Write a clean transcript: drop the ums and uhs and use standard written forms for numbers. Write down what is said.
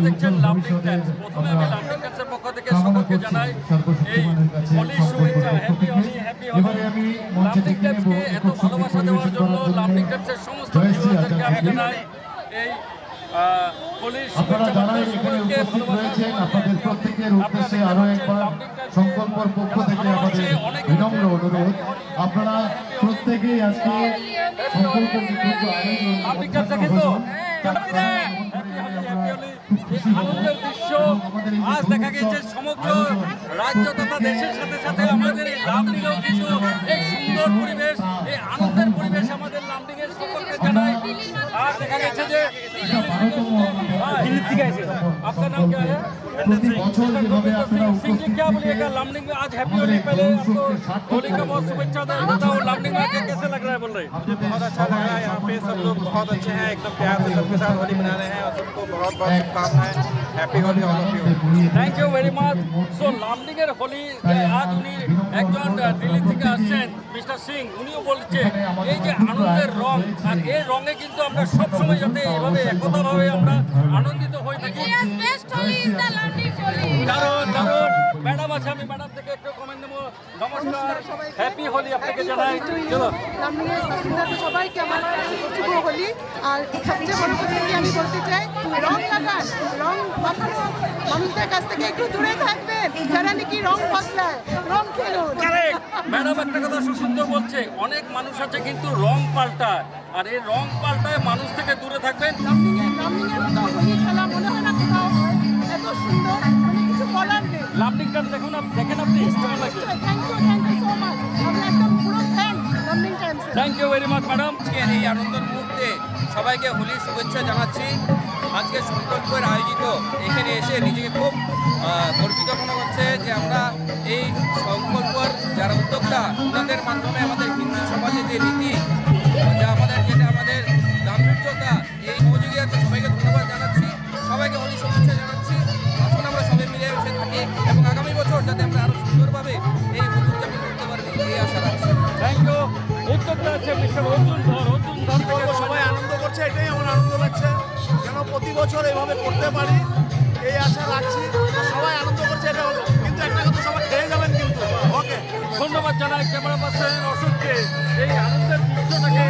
দেখছেন লাভলিং টাইমস। প্রথমে আমি লাভলিং টাইমসের পক্ষ থেকে সকলকে জানাই এই হোলির শুভেচ্ছা। Happy Holi, happy Holi. লাভলিং টাইমসকে এত ভালোবাসা দেওয়ার জন্য লাভলিং টাইমসের সমস্ত ভিউয়ারদেরকে আমি জানাই এই হোলির শুভেচ্ছা। সকলকে ভালোবাসা। আপনাদের প্রত্যেকের উদ্দেশ্যে আরো একবার সংকল্পর পক্ষ থেকে আমাদের বিনম্র অনুরোধ, আপনারা প্রত্যেকেই আজকে সংকল্পের আনন্দের দৃশ্য আজ দেখা গেছে সমগ্র রাজ্য তথা দেশের সাথে সাথে আমাদের এই লাভলিংয়েও কিন্তু এই সুন্দর পরিবেশ, এই আনন্দের পরিবেশ আমাদের লাভলিংয়ের সকলকে জানাই। আর দেখা গেছে যে আপনার নাম क्या है? सिंह जी, क्या बोलिएगा लामडिंग में आज हैप्पी होली? पहले आपको होली का बहुत शुभेच्छा बताओ। लामडिंग में आके कैसे लग रहा है बोल रहे हैं? मुझे बहुत अच्छा लग रहा है। यहाँ पे सब लोग बहुत अच्छे हैं, एकदम प्यार से सबके साथ होली मना रहे हैं और सबको बहुत बहुत शुभकामनाएं। Happy Holi all of you. Thank you very much. So লামডিংয়ের হোলি আজ উনি একজন দিল্লি থেকে আসছেন মিস্টার সিং, উনিও বলছে এই যে আনন্দের রং, আর এই রঙে কিন্তু আমরা সবসময় যাতে এইভাবে একতাভাবে আমরা আনন্দিত হয়ে থাকি। দারুণ দারুণ। ম্যাডাম আছে, আমি ম্যাডাম থেকে একটু কমেন্ট নেবো। নমস্কার, হ্যাপি হোলি আপনাকে জানাই। চলো লামডিংয়ের বাসিন্দাদের সবাইকে আমার শুভ হোলি। আর সবচেয়ে বড় কথা কি আমি বলতে চাই, রং লাগান, রং মাখানো মানুষদের কাছ থেকে একটু দূরে থাকবেন, যারা নাকি রং বদলায়, রং খেলুন। ম্যাডাম একটা কথা সুন্দর বলছে, অনেক মানুষ আছে কিন্তু রং পাল্টায়, আর এই রং পাল্টায় মানুষ থেকে দূরে থাকবেন। লামডিংয়ের মতো হোলি খেলা মনে হয় না কোথাও হয়, এত সুন্দর, মানে কিছু বলার নেই। লামডিংটা দেখুন, দেখেন আপনি কেমন লাগছে? Thank you so much. আমি একদম পুরো fan Lumding Times. Thank you very much madam. আজকের এই আনন্দের মুহূর্তে সবাইকে হোলির শুভেচ্ছা জানাচ্ছি। আজকে সংকল্পের আয়োজিত এখানে এসে নিজেকে খুব গর্বিত মনে হচ্ছে যে আমরা এই সংকল্পর যারা উদ্যোক্তা, ওনাদের মাধ্যমে আমাদের হিন্দু সমাজে যে রীতি, যেটা আমাদের গাম্ভীর্যতা, এই সহযোগী আছে, সবাইকে ধন্যবাদ জানাচ্ছি, সবাইকে হোলি শুভেচ্ছা জানাচ্ছি। আসুন আমরা সবাই মিলে এসে থাকি এবং আগামী বছর যাতে আমরা আরও সুন্দরভাবে এই হোলি উদযাপন করতে পারি এই আশা রাখছি। Thank you. উদ্যোক্তা আছে মিস্টার অর্জুন ধর। অর্জুন ধর, সবাই আনন্দ করছে, এটাই আমার আনন্দ লাগছে, যেন প্রতি বছর এইভাবে করতে পারি এই আশা রাখছি। সবাই আনন্দ করছে, এটা হলো, কিন্তু একটা কথা সবাই খেয়ে যাবেন কিন্তু। ওকে, ধন্যবাদ জানাই ক্যামেরা পার্সন অশোককে এই আনন্দের দৃশ্যটাকে